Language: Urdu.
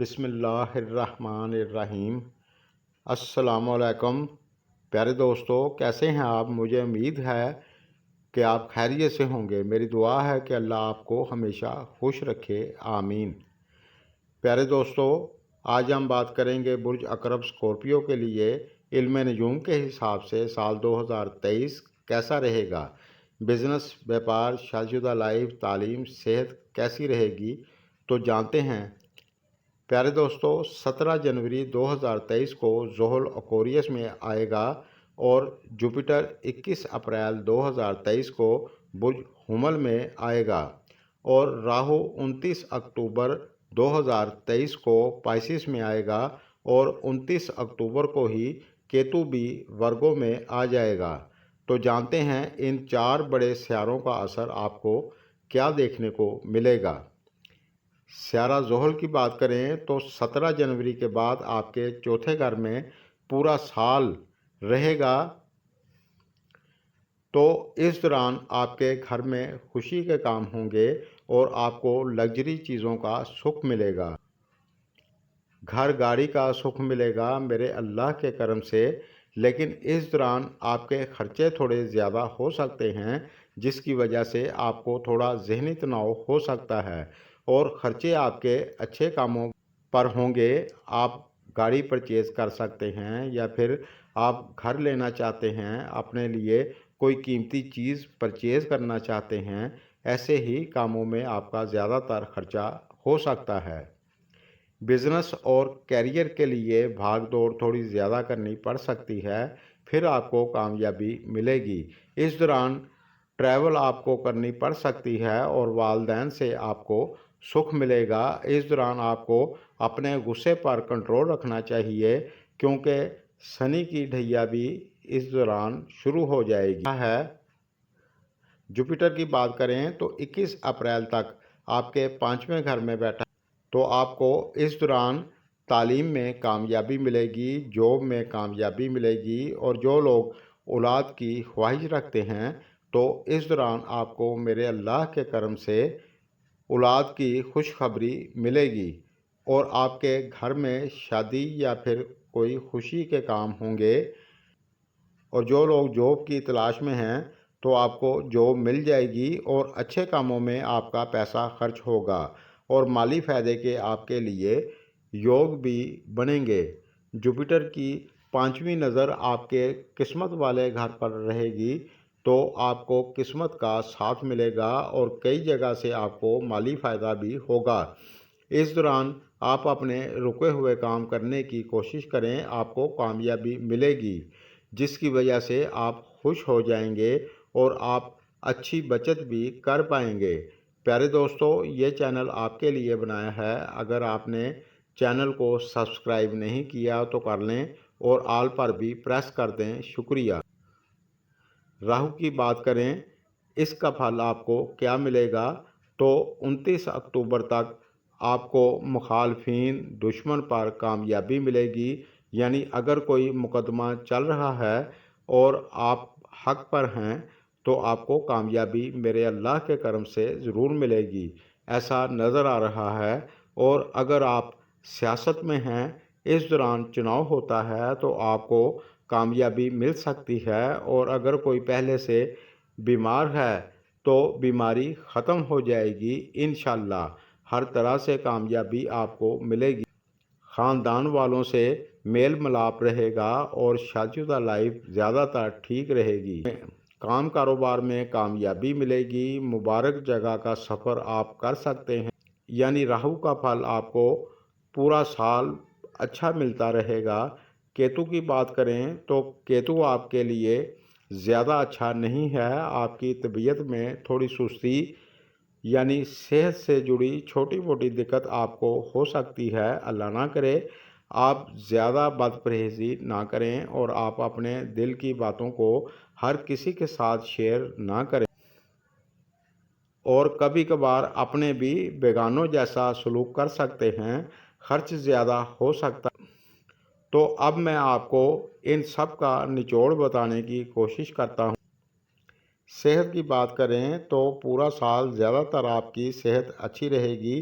بسم اللہ الرحمن الرحیم۔ السلام علیکم پیارے دوستو، کیسے ہیں آپ؟ مجھے امید ہے کہ آپ خیریت سے ہوں گے۔ میری دعا ہے کہ اللہ آپ کو ہمیشہ خوش رکھے، آمین۔ پیارے دوستو، آج ہم بات کریں گے برج عقرب اسکورپیو کے لیے علم نجوم کے حساب سے سال 2023 کیسا رہے گا۔ بزنس، بیپار، شادی شدہ لائف، تعلیم، صحت کیسی رہے گی، تو جانتے ہیں۔ پیارے دوستو، 17 جنوری 2023 کو زحل ایکویریس میں آئے گا اور جوپیٹر 21 اپریل 2023 کو برج حمل میں آئے گا اور راہو 29 اکتوبر 2023 کو پائسس میں آئے گا اور 29 اکتوبر کو ہی کیتو بھی ورگو میں آ جائے گا۔ تو جانتے ہیں ان 4 بڑے سیاروں کا اثر آپ کو کیا دیکھنے کو ملے گا۔ سیارہ زحل کی بات کریں تو 17 جنوری کے بعد آپ کے چوتھے گھر میں پورا سال رہے گا، تو اس دوران آپ کے گھر میں خوشی کے کام ہوں گے اور آپ کو لگژری چیزوں کا سکھ ملے گا، گھر گاڑی کا سکھ ملے گا میرے اللہ کے کرم سے۔ لیکن اس دوران آپ کے خرچے تھوڑے زیادہ ہو سکتے ہیں، جس کی وجہ سے آپ کو تھوڑا ذہنی تناؤ ہو سکتا ہے اور خرچے آپ کے اچھے کاموں پر ہوں گے۔ آپ گاڑی پرچیز کر سکتے ہیں یا پھر آپ گھر لینا چاہتے ہیں، اپنے لیے کوئی قیمتی چیز پرچیز کرنا چاہتے ہیں، ایسے ہی کاموں میں آپ کا زیادہ تر خرچہ ہو سکتا ہے۔ بزنس اور کیریئر کے لیے بھاگ دوڑ تھوڑی زیادہ کرنی پڑ سکتی ہے، پھر آپ کو کامیابی ملے گی۔ اس دوران ٹریول آپ کو کرنی پڑ سکتی ہے اور والدین سے آپ کو سکھ ملے گا۔ اس دوران آپ کو اپنے غصے پر کنٹرول رکھنا چاہیے، کیونکہ شنی کی ڈھیا بھی اس دوران شروع ہو جائے گی۔ جوپیٹر کی بات کریں تو 21 اپریل تک آپ کے 5ویں گھر میں بیٹھا، تو آپ کو اس دوران تعلیم میں کامیابی ملے گی، جاب میں کامیابی ملے گی، اور جو لوگ اولاد کی خواہش رکھتے ہیں تو اس دوران آپ کو میرے اللہ کے کرم سے اولاد کی خوشخبری ملے گی اور آپ کے گھر میں شادی یا پھر کوئی خوشی کے کام ہوں گے۔ اور جو لوگ جاب کی تلاش میں ہیں تو آپ کو جاب مل جائے گی اور اچھے کاموں میں آپ کا پیسہ خرچ ہوگا اور مالی فائدے کے آپ کے لیے یوگ بھی بنیں گے۔ جوپیٹر کی 5ویں نظر آپ کے قسمت والے گھر پر رہے گی، تو آپ کو قسمت کا ساتھ ملے گا اور کئی جگہ سے آپ کو مالی فائدہ بھی ہوگا۔ اس دوران آپ اپنے رکے ہوئے کام کرنے کی کوشش کریں، آپ کو کامیابی ملے گی، جس کی وجہ سے آپ خوش ہو جائیں گے اور آپ اچھی بچت بھی کر پائیں گے۔ پیارے دوستو، یہ چینل آپ کے لیے بنایا ہے، اگر آپ نے چینل کو سبسکرائب نہیں کیا تو کر لیں اور آل پر بھی پریس کر دیں، شکریہ۔ راہو کی بات کریں، اس کا پھل آپ کو کیا ملے گا، تو 29 اکتوبر تک آپ کو مخالفین، دشمن پر کامیابی ملے گی، یعنی اگر کوئی مقدمہ چل رہا ہے اور آپ حق پر ہیں تو آپ کو کامیابی میرے اللہ کے کرم سے ضرور ملے گی، ایسا نظر آ رہا ہے۔ اور اگر آپ سیاست میں ہیں، اس دوران چناؤ ہوتا ہے تو آپ کو کامیابی مل سکتی ہے، اور اگر کوئی پہلے سے بیمار ہے تو بیماری ختم ہو جائے گی انشاءاللہ۔ ہر طرح سے کامیابی آپ کو ملے گی، خاندان والوں سے میل ملاپ رہے گا اور شادی شدہ لائف زیادہ تر ٹھیک رہے گی۔ کام کاروبار میں کامیابی ملے گی، مبارک جگہ کا سفر آپ کر سکتے ہیں، یعنی راہو کا پھل آپ کو پورا سال اچھا ملتا رہے گا۔ کیتو کی بات کریں تو کیتو آپ کے لیے زیادہ اچھا نہیں ہے، آپ کی طبیعت میں تھوڑی سستی، یعنی صحت سے جڑی چھوٹی موٹی دقت آپ کو ہو سکتی ہے، اللہ نہ کرے۔ آپ زیادہ بد پرہیزی نہ کریں اور آپ اپنے دل کی باتوں کو ہر کسی کے ساتھ شیئر نہ کریں، اور کبھی کبھار اپنے بھی بیگانوں جیسا سلوک کر سکتے ہیں، خرچ زیادہ ہو سکتا ہے۔ تو اب میں آپ کو ان سب کا نچوڑ بتانے کی کوشش کرتا ہوں۔ صحت کی بات کریں تو پورا سال زیادہ تر آپ کی صحت اچھی رہے گی،